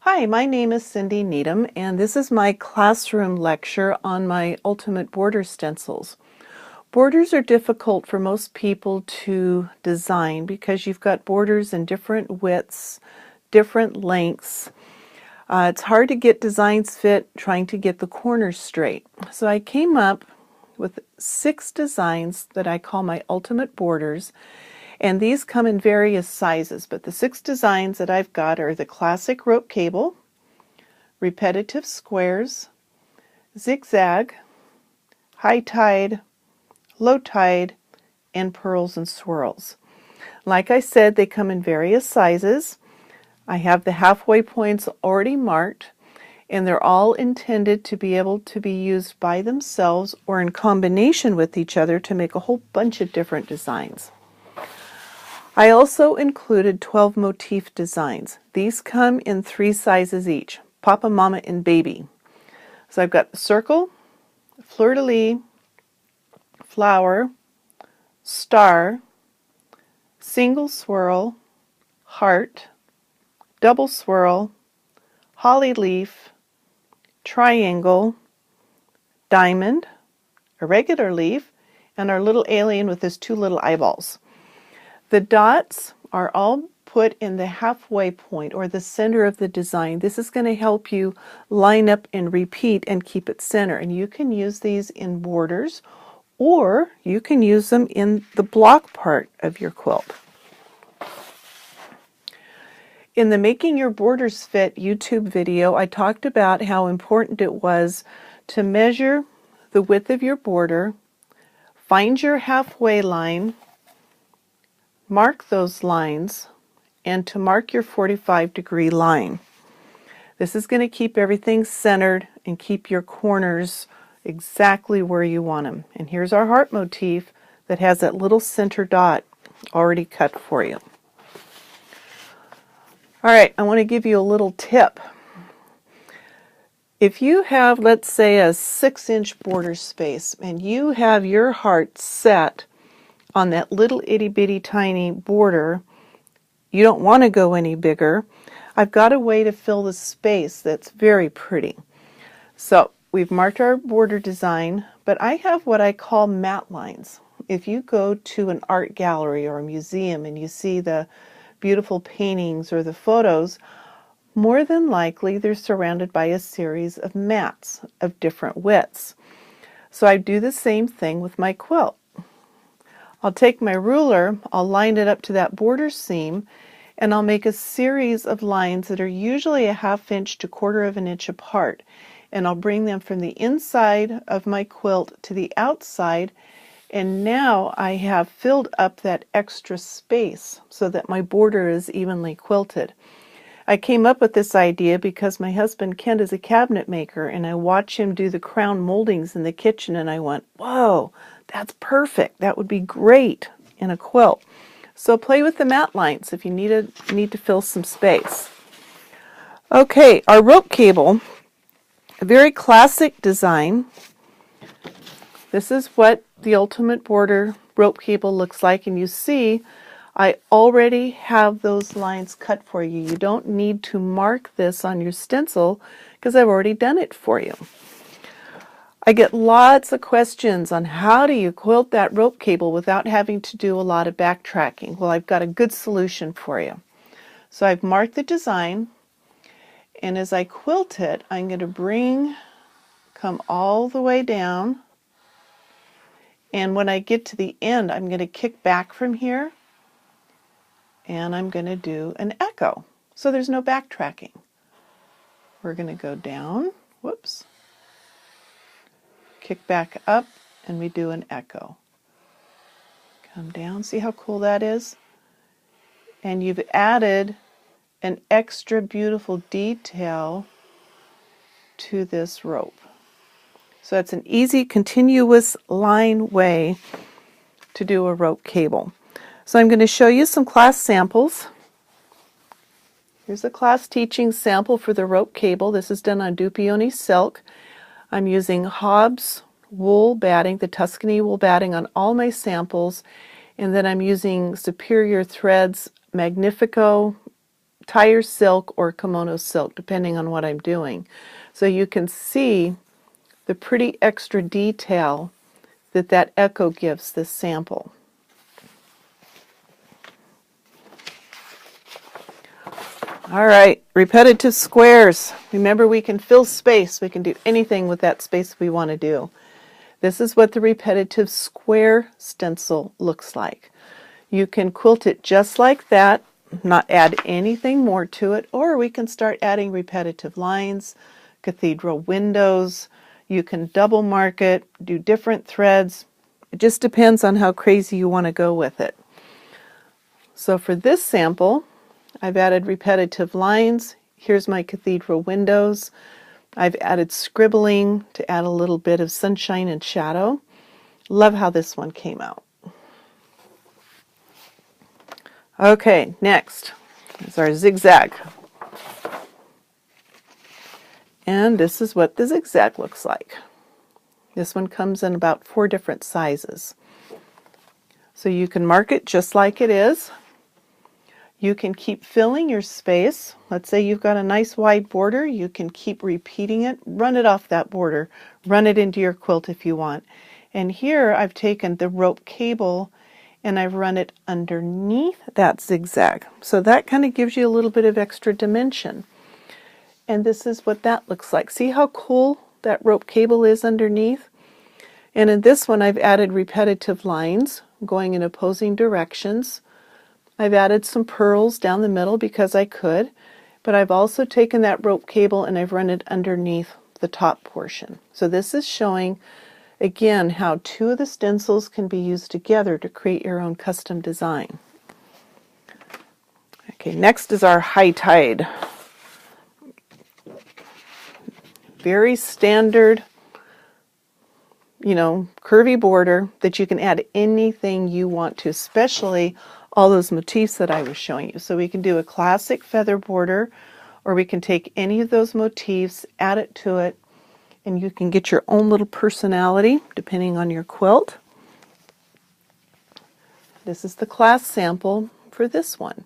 Hi, my name is Cindy Needham, and this is my classroom lecture on my Ultimate Border Stencils. Borders are difficult for most people to design because you've got borders in different widths, different lengths. It's hard to get designs fit trying to get the corners straight. So I came up with 6 designs that I call my Ultimate Borders, and these come in various sizes, but the 6 designs that I've got are the classic rope cable, repetitive squares, zigzag, high tide, low tide, and pearls and swirls. Like I said, they come in various sizes. I have the halfway points already marked, and they're all intended to be able to be used by themselves or in combination with each other to make a whole bunch of different designs. I also included 12 motif designs. These come in 3 sizes each: Papa, Mama, and Baby. So I've got circle, fleur-de-lis, flower, star, single swirl, heart, double swirl, holly leaf, triangle, diamond, a regular leaf, and our little alien with his 2 little eyeballs. The dots are all put in the halfway point or the center of the design. This is going to help you line up and repeat and keep it center. And you can use these in borders, or you can use them in the block part of your quilt. In the Making Your Borders Fit YouTube video, I talked about how important it was to measure the width of your border, find your halfway line, mark those lines, and to mark your 45-degree line. This is going to keep everything centered and keep your corners exactly where you want them. And here's our heart motif that has that little center dot already cut for you. All right, I want to give you a little tip. If you have, let's say, a 6-inch border space and you have your heart set on that little itty-bitty tiny border, you don't want to go any bigger, I've got a way to fill the space that's very pretty. So we've marked our border design, but I have what I call matte lines. If you go to an art gallery or a museum and you see the beautiful paintings or the photos, more than likely they're surrounded by a series of mats of different widths. So I do the same thing with my quilt. I'll take my ruler, I'll line it up to that border seam, and I'll make a series of lines that are usually a 1/2 inch to 1/4 of an inch apart. And I'll bring them from the inside of my quilt to the outside, and now I have filled up that extra space so that my border is evenly quilted. I came up with this idea because my husband Kent is a cabinet maker, and I watch him do the crown moldings in the kitchen, and I went, whoa, that's perfect. That would be great in a quilt. So play with the matte lines if you need to fill some space. Okay, our rope cable, a very classic design. This is what the Ultimate Border rope cable looks like, and you see I already have those lines cut for you. You don't need to mark this on your stencil because I've already done it for you. I get lots of questions on how do you quilt that rope cable without having to do a lot of backtracking. Well, I've got a good solution for you. So I've marked the design, and as I quilt it, I'm going to come all the way down, and when I get to the end, I'm going to kick back from here, and I'm going to do an echo. So there's no backtracking. We're going to go down, whoops, kick back up, and we do an echo. Come down, see how cool that is? And you've added an extra beautiful detail to this rope. So it's an easy, continuous line way to do a rope cable. So I'm going to show you some class samples. Here's a class teaching sample for the rope cable. This is done on Dupioni silk. I'm using Hobbs wool batting, the Tuscany wool batting on all my samples, and then I'm using Superior Threads Magnifico tire silk or kimono silk, depending on what I'm doing. So you can see the pretty extra detail that echo gives this sample. All right, repetitive squares. Remember, we can fill space. We can do anything with that space we want to do. This is what the repetitive square stencil looks like. You can quilt it just like that, not add anything more to it, or we can start adding repetitive lines, cathedral windows. You can double mark it, do different threads. It just depends on how crazy you want to go with it. So for this sample, I've added repetitive lines. Here's my cathedral windows. I've added scribbling to add a little bit of sunshine and shadow. Love how this one came out. Okay, next is our zigzag. And this is what the zigzag looks like. This one comes in about 4 different sizes. So you can mark it just like it is. You can keep filling your space. Let's say you've got a nice wide border. You can keep repeating it. Run it off that border. Run it into your quilt if you want. And here I've taken the rope cable and I've run it underneath that zigzag. So that kind of gives you a little bit of extra dimension. And this is what that looks like. See how cool that rope cable is underneath? And in this one I've added repetitive lines going in opposing directions. I've added some pearls down the middle because I could, but I've also taken that rope cable and I've run it underneath the top portion. So this is showing, again, how 2 of the stencils can be used together to create your own custom design. Okay, next is our high tide. Very standard, curvy border that you can add anything you want to, especially all those motifs that I was showing you. So we can do a classic feather border, or we can take any of those motifs, add it to it, and you can get your own little personality depending on your quilt. This is the class sample for this one.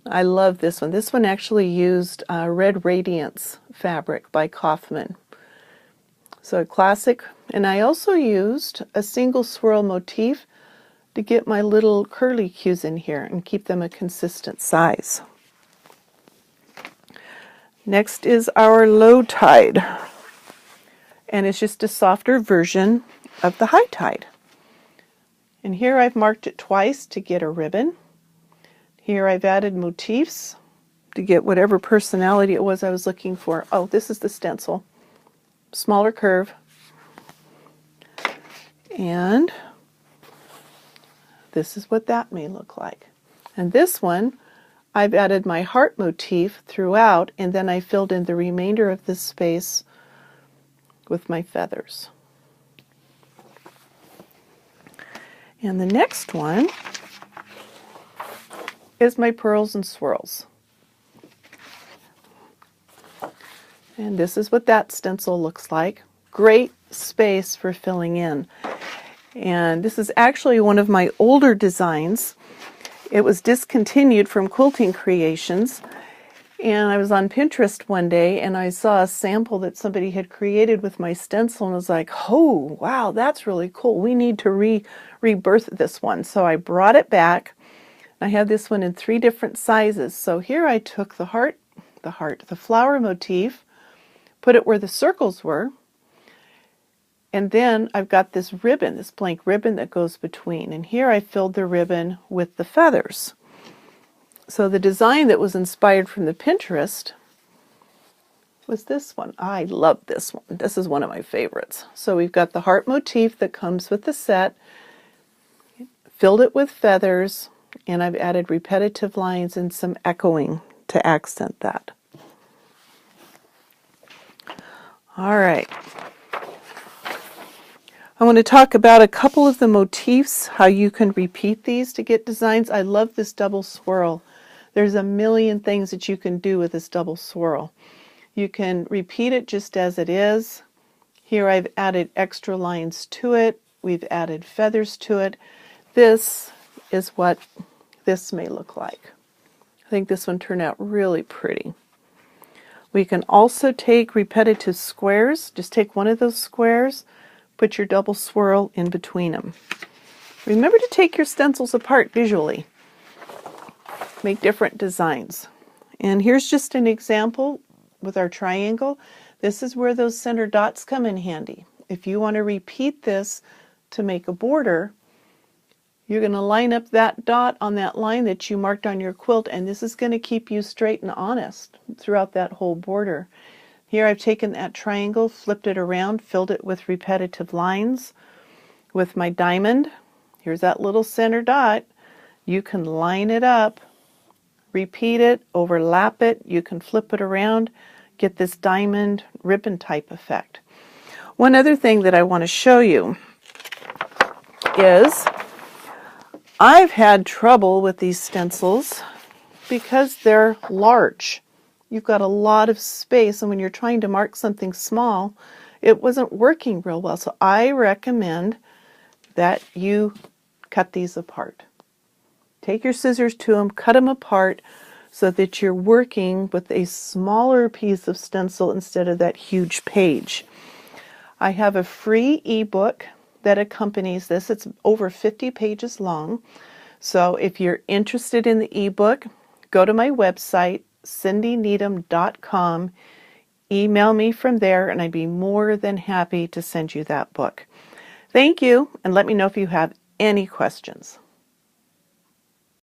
I love this one. This one actually used Red Radiance fabric by Kaufman. So a classic, and I also used a single swirl motif to get my little curly cues in here and keep them a consistent size. Next is our low tide, and it's just a softer version of the high tide. And here I've marked it twice to get a ribbon. Here I've added motifs to get whatever personality it was I was looking for. Oh, this is the stencil. Smaller curve. And this is what that may look like. And this one, I've added my heart motif throughout, and then I filled in the remainder of this space with my feathers. And the next one is my pearls and swirls. And this is what that stencil looks like. Great space for filling in. And this is actually one of my older designs. It was discontinued from Quilting Creations, and I was on Pinterest one day and I saw a sample that somebody had created with my stencil and was like, oh wow, that's really cool. We need to rebirth this one. So I brought it back. I had this one in 3 different sizes. So here I took the flower motif, put it where the circles were, and then I've got this ribbon, this blank ribbon that goes between. And here I filled the ribbon with the feathers. So the design that was inspired from the Pinterest was this one. I love this one. This is one of my favorites. So we've got the heart motif that comes with the set, filled it with feathers, and I've added repetitive lines and some echoing to accent that. All right. I want to talk about a couple of the motifs, how you can repeat these to get designs. I love this double swirl. There's a million things that you can do with this double swirl. You can repeat it just as it is. Here I've added extra lines to it. We've added feathers to it. This is what this may look like. I think this one turned out really pretty. We can also take repetitive squares. Just take one of those squares, put your double swirl in between them. Remember to take your stencils apart visually. Make different designs. And here's just an example with our triangle. This is where those center dots come in handy. If you want to repeat this to make a border, you're going to line up that dot on that line that you marked on your quilt, and this is going to keep you straight and honest throughout that whole border. Here I've taken that triangle, flipped it around, filled it with repetitive lines. With my diamond, here's that little center dot. You can line it up, repeat it, overlap it. You can flip it around, get this diamond ribbon type effect. One other thing that I want to show you is I've had trouble with these stencils because they're large. You've got a lot of space, and when you're trying to mark something small, it wasn't working real well. So I recommend that you cut these apart. Take your scissors to them, cut them apart so that you're working with a smaller piece of stencil instead of that huge page. I have a free ebook that accompanies this. It's over 50 pages long. So if you're interested in the ebook, go to my website, cindyneedham.com. Email me from there, and I'd be more than happy to send you that book. Thank you, and let me know if you have any questions.